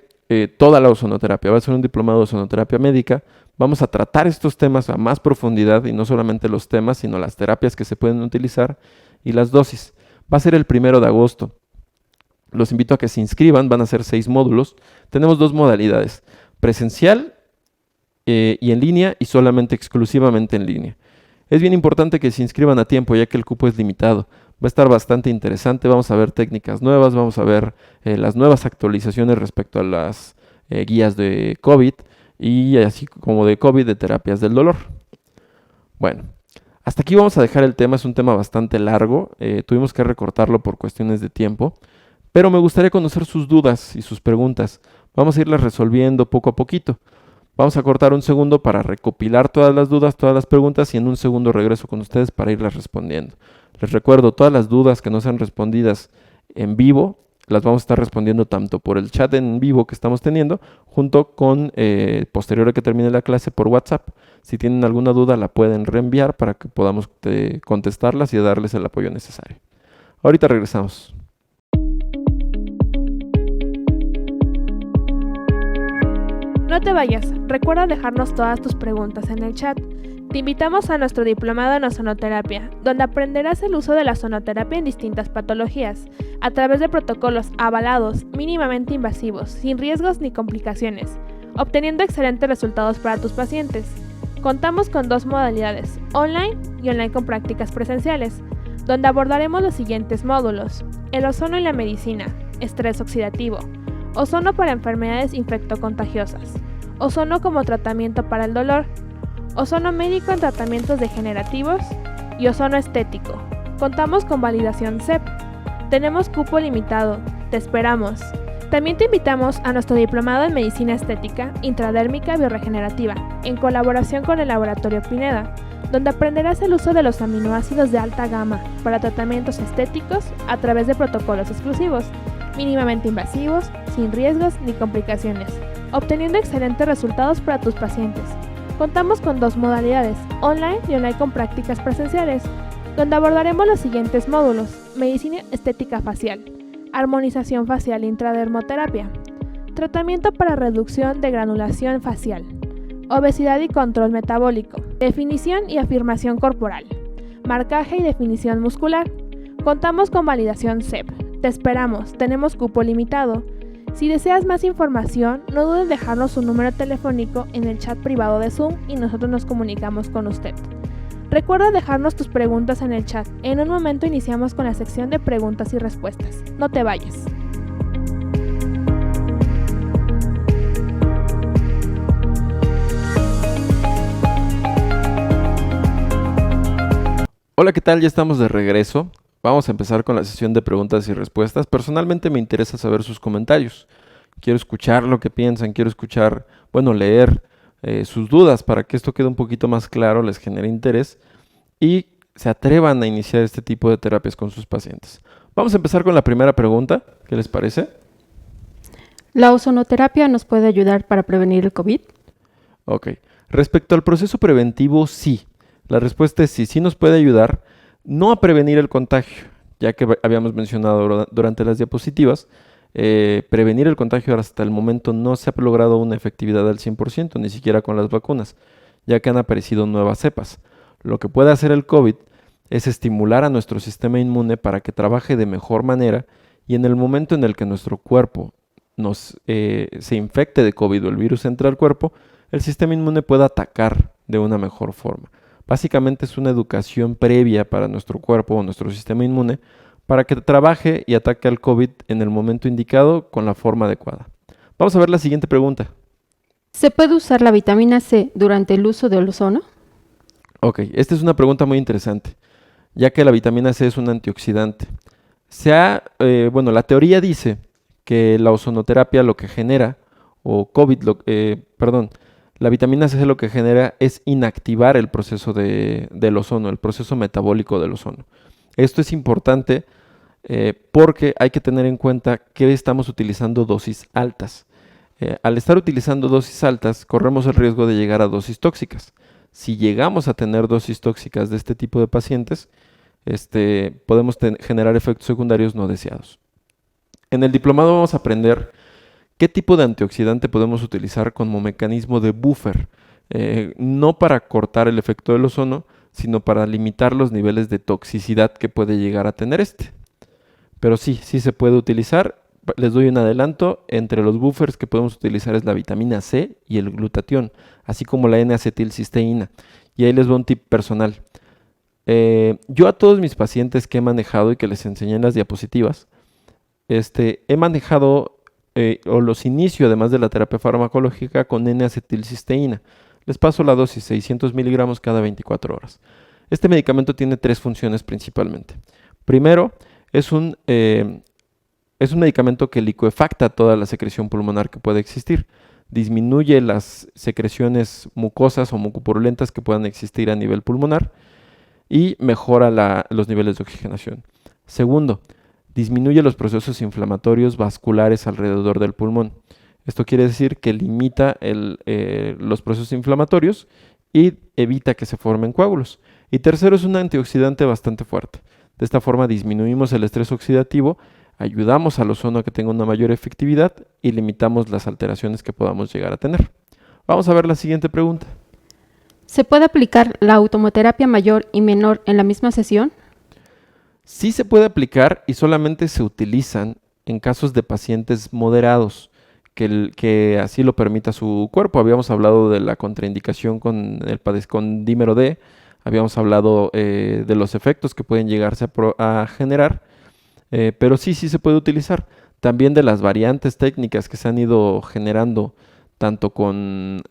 toda la ozonoterapia. Va a ser un diplomado de ozonoterapia médica. Vamos a tratar estos temas a más profundidad, y no solamente los temas, sino las terapias que se pueden utilizar y las dosis. Va a ser el 1 de agosto. Los invito a que se inscriban, van a ser 6 módulos. Tenemos 2 modalidades, presencial y en línea, y solamente exclusivamente en línea. Es bien importante que se inscriban a tiempo, ya que el cupo es limitado. Va a estar bastante interesante, vamos a ver técnicas nuevas, vamos a ver las nuevas actualizaciones respecto a las guías de COVID, y así como de COVID, de terapias del dolor. Bueno, hasta aquí vamos a dejar el tema, es un tema bastante largo, tuvimos que recortarlo por cuestiones de tiempo, pero me gustaría conocer sus dudas y sus preguntas. Vamos a irlas resolviendo poco a poquito. Vamos a cortar un segundo para recopilar todas las dudas, todas las preguntas, y en un segundo regreso con ustedes para irlas respondiendo. Les recuerdo, todas las dudas que no sean respondidas en vivo, Las vamos a estar respondiendo tanto por el chat en vivo que estamos teniendo, junto con, posterior a que termine la clase, por WhatsApp. Si tienen alguna duda, la pueden reenviar para que podamos contestarlas y darles el apoyo necesario. Ahorita regresamos. No te vayas, recuerda dejarnos todas tus preguntas en el chat. Te invitamos a nuestro diplomado en ozonoterapia, donde aprenderás el uso de la ozonoterapia en distintas patologías, a través de protocolos avalados, mínimamente invasivos, sin riesgos ni complicaciones, obteniendo excelentes resultados para tus pacientes. Contamos con 2 modalidades, online y online con prácticas presenciales, donde abordaremos los siguientes módulos: el ozono en la medicina, estrés oxidativo, ozono para enfermedades infectocontagiosas, ozono como tratamiento para el dolor, ozono médico en tratamientos degenerativos y ozono estético. Contamos con validación CEP. Tenemos cupo limitado. Te esperamos. También te invitamos a nuestro diplomado en Medicina Estética Intradérmica Bioregenerativa, en colaboración con el Laboratorio Pineda, donde aprenderás el uso de los aminoácidos de alta gama para tratamientos estéticos a través de protocolos exclusivos, mínimamente invasivos, sin riesgos ni complicaciones, obteniendo excelentes resultados para tus pacientes. Contamos con 2 modalidades, online y online con prácticas presenciales, donde abordaremos los siguientes módulos: medicina estética facial, armonización facial intradermoterapia, tratamiento para reducción de granulación facial, obesidad y control metabólico, definición y afirmación corporal, marcaje y definición muscular. Contamos con validación CEP. Te esperamos, tenemos cupo limitado. Si deseas más información, no dudes en dejarnos su número telefónico en el chat privado de Zoom y nosotros nos comunicamos con usted. Recuerda dejarnos tus preguntas en el chat. En un momento iniciamos con la sección de preguntas y respuestas. No te vayas. Hola, ¿qué tal? Ya estamos de regreso. Vamos a empezar con la sesión de preguntas y respuestas. Personalmente me interesa saber sus comentarios. Quiero escuchar lo que piensan, quiero escuchar, leer sus dudas para que esto quede un poquito más claro, les genere interés y se atrevan a iniciar este tipo de terapias con sus pacientes. Vamos a empezar con la primera pregunta. ¿Qué les parece? ¿La ozonoterapia nos puede ayudar para prevenir el COVID? Ok. Respecto al proceso preventivo, sí. La respuesta es sí, sí nos puede ayudar, no a prevenir el contagio, ya que habíamos mencionado durante las diapositivas, prevenir el contagio hasta el momento no se ha logrado una efectividad al 100%, ni siquiera con las vacunas, ya que han aparecido nuevas cepas. Lo que puede hacer el COVID es estimular a nuestro sistema inmune para que trabaje de mejor manera y en el momento en el que nuestro cuerpo se infecte de COVID o el virus entre al cuerpo, el sistema inmune pueda atacar de una mejor forma. Básicamente es una educación previa para nuestro cuerpo o nuestro sistema inmune para que trabaje y ataque al COVID en el momento indicado con la forma adecuada. Vamos a ver la siguiente pregunta. ¿Se puede usar la vitamina C durante el uso del ozono? Ok, esta es una pregunta muy interesante, ya que la vitamina C es un antioxidante. La teoría dice que la ozonoterapia lo que genera, la vitamina C lo que genera es inactivar el proceso del ozono, el proceso metabólico del ozono. Esto es importante porque hay que tener en cuenta que estamos utilizando dosis altas. Al estar utilizando dosis altas, corremos el riesgo de llegar a dosis tóxicas. Si llegamos a tener dosis tóxicas de este tipo de pacientes, podemos generar efectos secundarios no deseados. En el diplomado vamos a aprender qué tipo de antioxidante podemos utilizar como mecanismo de buffer, no para cortar el efecto del ozono, sino para limitar los niveles de toxicidad que puede llegar a tener Pero sí se puede utilizar. Les doy un adelanto, entre los buffers que podemos utilizar es la vitamina C y el glutatión, así como la N-acetilcisteína. Y ahí les doy un tip personal. Yo a todos mis pacientes que he manejado y que les enseñé en las diapositivas, he manejado o los inicio además de la terapia farmacológica con N-acetilcisteína. Les paso la dosis, 600 miligramos cada 24 horas. Este medicamento tiene 3 funciones principalmente. Primero, es un medicamento que licuefacta toda la secreción pulmonar que puede existir. Disminuye las secreciones mucosas o mucopurulentas que puedan existir a nivel pulmonar y mejora los niveles de oxigenación. Segundo, Disminuye los procesos inflamatorios vasculares alrededor del pulmón. Esto quiere decir que limita los procesos inflamatorios y evita que se formen coágulos. Y tercero, es un antioxidante bastante fuerte. De esta forma disminuimos el estrés oxidativo, ayudamos al ozono a que tenga una mayor efectividad y limitamos las alteraciones que podamos llegar a tener. Vamos a ver la siguiente pregunta. ¿Se puede aplicar la automoterapia mayor y menor en la misma sesión? Sí se puede aplicar y solamente se utilizan en casos de pacientes moderados, que así lo permita su cuerpo. Habíamos hablado de la contraindicación con dímero D, habíamos hablado de los efectos que pueden llegarse a generar, pero sí se puede utilizar. También de las variantes técnicas que se han ido generando, tanto con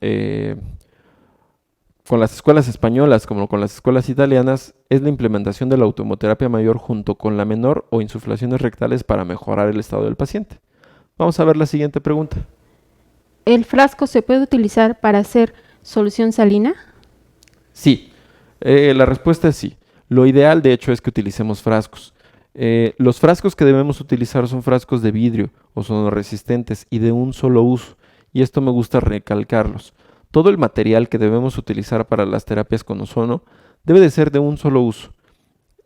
las escuelas españolas como con las escuelas italianas, es la implementación de la automoterapia mayor junto con la menor o insuflaciones rectales para mejorar el estado del paciente. Vamos a ver la siguiente pregunta. ¿El frasco se puede utilizar para hacer solución salina? Sí, la respuesta es sí. Lo ideal, de hecho, es que utilicemos frascos. Los frascos que debemos utilizar son frascos de vidrio ozonoresistentes y de un solo uso, y esto me gusta recalcarlos. Todo el material que debemos utilizar para las terapias con ozono debe de ser de un solo uso.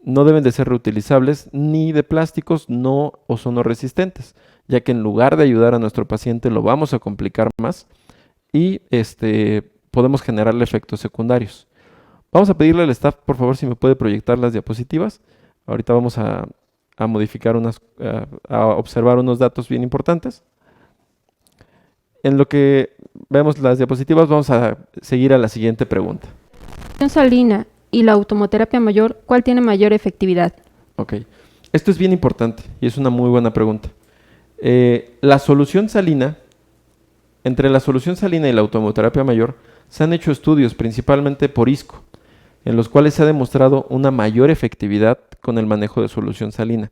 No deben de ser reutilizables ni de plásticos no ozonoresistentes, ya que en lugar de ayudar a nuestro paciente lo vamos a complicar más y podemos generarle efectos secundarios. Vamos a pedirle al staff, por favor, si me puede proyectar las diapositivas. Ahorita vamos a modificar a observar unos datos bien importantes. En lo que vemos las diapositivas, vamos a seguir a la siguiente pregunta. ¿Solución salina y la automoterapia mayor, cuál tiene mayor efectividad? Ok, esto es bien importante y es una muy buena pregunta. La solución salina, entre la solución salina y la automoterapia mayor, se han hecho estudios principalmente por ISCO, en los cuales se ha demostrado una mayor efectividad con el manejo de solución salina.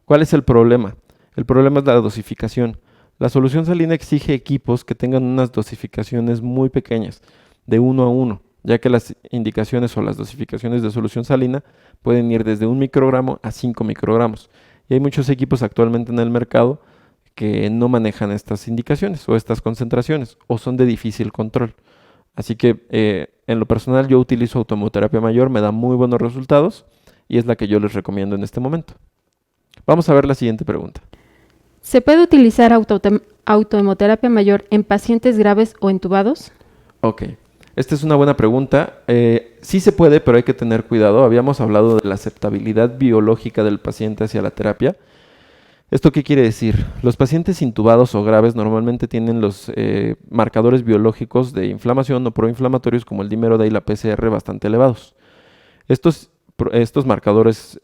¿Cuál es el problema? El problema es la dosificación. La solución salina exige equipos que tengan unas dosificaciones muy pequeñas, de 1 a 1, ya que las indicaciones o las dosificaciones de solución salina pueden ir desde 1 microgramo a 5 microgramos. Y hay muchos equipos actualmente en el mercado que no manejan estas indicaciones o estas concentraciones o son de difícil control. Así que en lo personal yo utilizo automoterapia mayor, me da muy buenos resultados y es la que yo les recomiendo en este momento. Vamos a ver la siguiente pregunta. ¿Se puede utilizar autohemoterapia mayor en pacientes graves o entubados? Ok, esta es una buena pregunta. Sí se puede, pero hay que tener cuidado. Habíamos hablado de la aceptabilidad biológica del paciente hacia la terapia. ¿Esto qué quiere decir? Los pacientes intubados o graves normalmente tienen los marcadores biológicos de inflamación o proinflamatorios como el dímero D y la PCR bastante elevados. Estos marcadores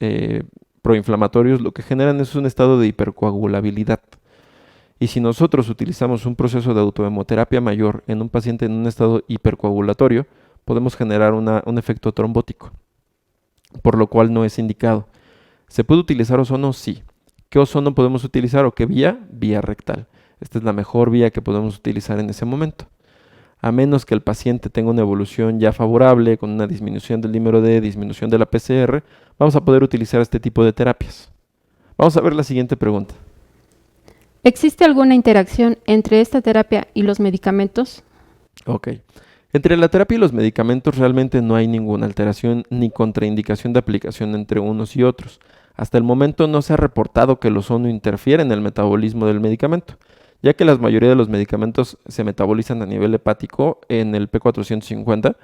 proinflamatorios lo que generan es un estado de hipercoagulabilidad. Y si nosotros utilizamos un proceso de autohemoterapia mayor en un paciente en un estado hipercoagulatorio, podemos generar un efecto trombótico, por lo cual no es indicado. ¿Se puede utilizar ozono? Sí. ¿Qué ozono podemos utilizar o qué vía? Vía rectal. Esta es la mejor vía que podemos utilizar en ese momento. A menos que el paciente tenga una evolución ya favorable, con una disminución del dímero D, disminución de la PCR, vamos a poder utilizar este tipo de terapias. Vamos a ver la siguiente pregunta. ¿Existe alguna interacción entre esta terapia y los medicamentos? Ok. Entre la terapia y los medicamentos realmente no hay ninguna alteración ni contraindicación de aplicación entre unos y otros. Hasta el momento no se ha reportado que el ozono interfiere en el metabolismo del medicamento, ya que la mayoría de los medicamentos se metabolizan a nivel hepático en el P450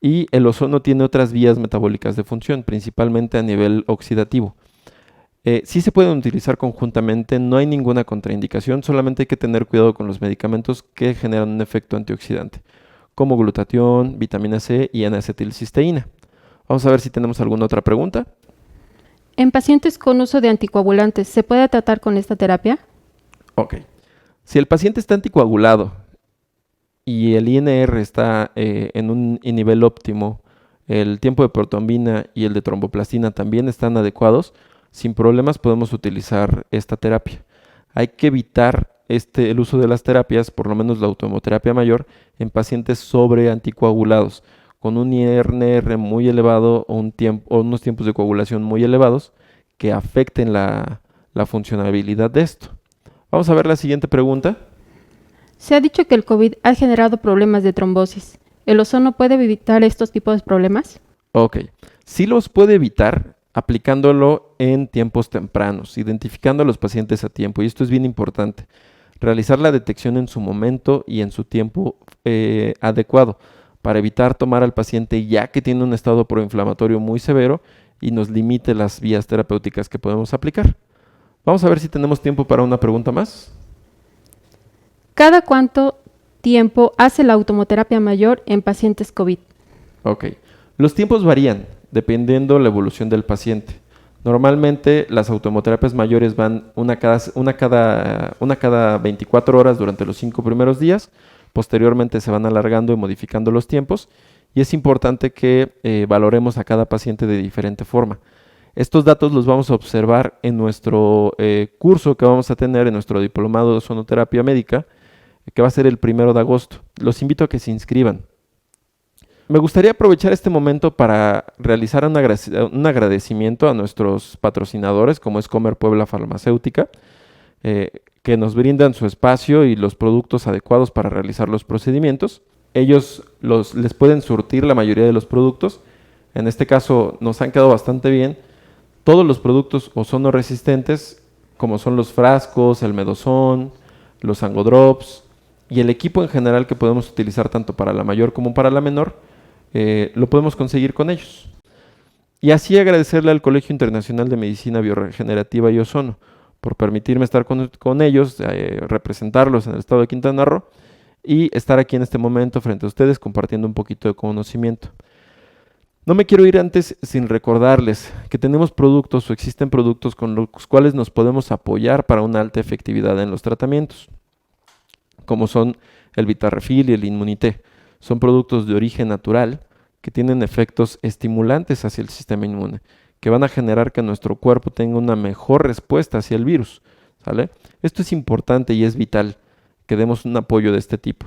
y el ozono tiene otras vías metabólicas de función, principalmente a nivel oxidativo. Sí se pueden utilizar conjuntamente, no hay ninguna contraindicación, solamente hay que tener cuidado con los medicamentos que generan un efecto antioxidante, como glutatión, vitamina C y N-acetilcisteína. Vamos a ver si tenemos alguna otra pregunta. ¿En pacientes con uso de anticoagulantes se puede tratar con esta terapia? Ok. Si el paciente está anticoagulado y el INR está en un nivel óptimo, el tiempo de protrombina y el de tromboplastina también están adecuados, sin problemas podemos utilizar esta terapia. Hay que evitar el uso de las terapias, por lo menos la autohemoterapia mayor, en pacientes sobre anticoagulados, con un INR muy elevado o unos tiempos de coagulación muy elevados que afecten la la funcionabilidad de esto. Vamos a ver la siguiente pregunta. Se ha dicho que el COVID ha generado problemas de trombosis. ¿El ozono puede evitar estos tipos de problemas? Ok, sí los puede evitar aplicándolo en tiempos tempranos, identificando a los pacientes a tiempo, y esto es bien importante. Realizar la detección en su momento y en su tiempo adecuado para evitar tomar al paciente ya que tiene un estado proinflamatorio muy severo y nos limite las vías terapéuticas que podemos aplicar. Vamos a ver si tenemos tiempo para una pregunta más. ¿Cada cuánto tiempo hace la automoterapia mayor en pacientes COVID? Ok, los tiempos varían dependiendo la evolución del paciente. Normalmente las automoterapias mayores van una cada 24 horas durante los 5 primeros días. Posteriormente se van alargando y modificando los tiempos. Y es importante que valoremos a cada paciente de diferente forma. Estos datos los vamos a observar en nuestro curso que vamos a tener en nuestro diplomado de ozonoterapia médica, que va a ser el 1 de agosto. Los invito a que se inscriban. Me gustaría aprovechar este momento para realizar un agradecimiento a nuestros patrocinadores, como es Comer Puebla Farmacéutica, que nos brindan su espacio y los productos adecuados para realizar los procedimientos. Ellos les pueden surtir la mayoría de los productos. En este caso nos han quedado bastante bien. Todos los productos ozonoresistentes, como son los frascos, el medozón, los Angodrops y el equipo en general que podemos utilizar tanto para la mayor como para la menor, lo podemos conseguir con ellos. Y así agradecerle al Colegio Internacional de Medicina Bioregenerativa y Ozono por permitirme estar con ellos, representarlos en el estado de Quintana Roo y estar aquí en este momento frente a ustedes compartiendo un poquito de conocimiento. No me quiero ir antes sin recordarles que tenemos productos o existen productos con los cuales nos podemos apoyar para una alta efectividad en los tratamientos, como son el Vitarrefil y el Inmunité. Son productos de origen natural que tienen efectos estimulantes hacia el sistema inmune, que van a generar que nuestro cuerpo tenga una mejor respuesta hacia el virus, ¿sale? Esto es importante y es vital que demos un apoyo de este tipo,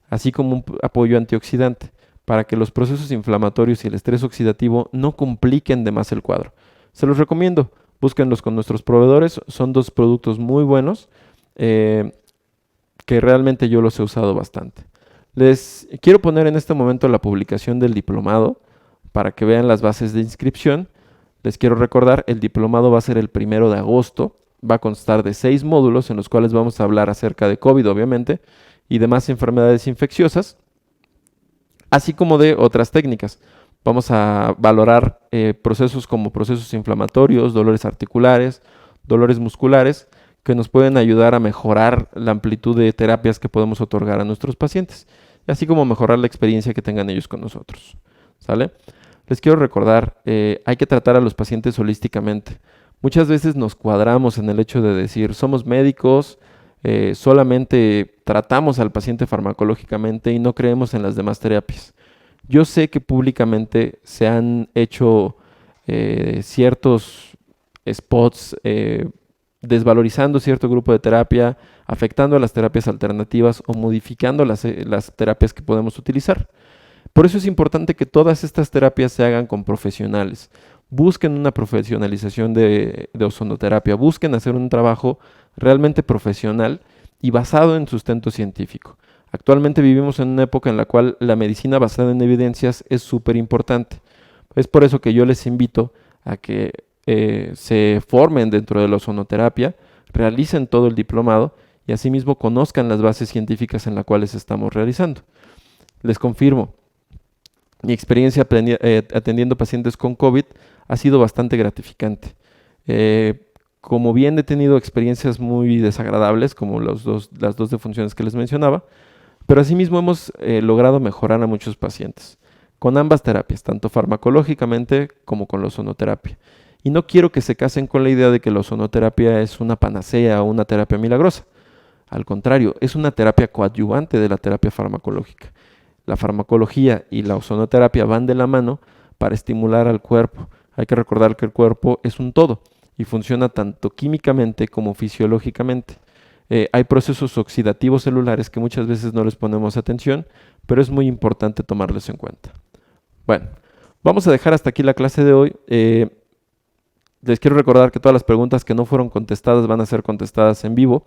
así como un apoyo antioxidante, para que los procesos inflamatorios y el estrés oxidativo no compliquen de más el cuadro. Se los recomiendo, búsquenlos con nuestros proveedores, son dos productos muy buenos que realmente yo los he usado bastante. Les quiero poner en este momento la publicación del diplomado para que vean las bases de inscripción. Les quiero recordar, el diplomado va a ser el 1 de agosto, va a constar de 6 módulos en los cuales vamos a hablar acerca de COVID, obviamente, y demás enfermedades infecciosas, así como de otras técnicas. Vamos a valorar procesos como procesos inflamatorios, dolores articulares, dolores musculares, que nos pueden ayudar a mejorar la amplitud de terapias que podemos otorgar a nuestros pacientes, así como mejorar la experiencia que tengan ellos con nosotros. ¿Sale? Les quiero recordar, hay que tratar a los pacientes holísticamente. Muchas veces nos cuadramos en el hecho de decir, somos médicos, solamente tratamos al paciente farmacológicamente y no creemos en las demás terapias. Yo sé que públicamente se han hecho ciertos spots desvalorizando cierto grupo de terapia, afectando a las terapias alternativas o modificando las terapias que podemos utilizar. Por eso es importante que todas estas terapias se hagan con profesionales. Busquen una profesionalización de ozonoterapia, busquen hacer un trabajo realmente profesional y basado en sustento científico. Actualmente vivimos en una época en la cual la medicina basada en evidencias es súper importante. Es por eso que yo les invito a que se formen dentro de la ozonoterapia, realicen todo el diplomado y asimismo conozcan las bases científicas en las cuales estamos realizando. Les confirmo, mi experiencia atendiendo pacientes con COVID ha sido bastante gratificante. Como bien he tenido experiencias muy desagradables, como las dos defunciones que les mencionaba, pero asimismo hemos logrado mejorar a muchos pacientes con ambas terapias, tanto farmacológicamente como con la ozonoterapia. Y no quiero que se casen con la idea de que la ozonoterapia es una panacea o una terapia milagrosa. Al contrario, es una terapia coadyuvante de la terapia farmacológica. La farmacología y la ozonoterapia van de la mano para estimular al cuerpo. Hay que recordar que el cuerpo es un todo y funciona tanto químicamente como fisiológicamente. Hay procesos oxidativos celulares que muchas veces no les ponemos atención, pero es muy importante tomarlos en cuenta. Bueno, vamos a dejar hasta aquí la clase de hoy. Les quiero recordar que todas las preguntas que no fueron contestadas van a ser contestadas en vivo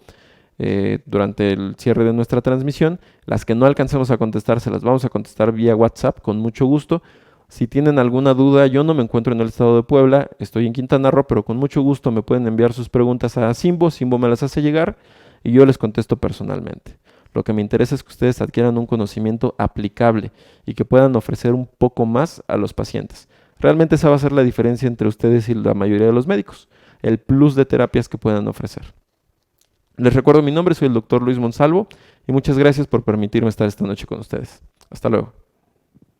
durante el cierre de nuestra transmisión. Las que no alcancemos a contestar, se las vamos a contestar vía WhatsApp con mucho gusto. Si tienen alguna duda, yo no me encuentro en el estado de Puebla, estoy en Quintana Roo, pero con mucho gusto me pueden enviar sus preguntas a Simbo me las hace llegar y yo les contesto personalmente. Lo que me interesa es que ustedes adquieran un conocimiento aplicable y que puedan ofrecer un poco más a los pacientes. Realmente esa va a ser la diferencia entre ustedes y la mayoría de los médicos, el plus de terapias que puedan ofrecer. Les recuerdo mi nombre, soy el doctor Luis Monsalvo y muchas gracias por permitirme estar esta noche con ustedes. Hasta luego.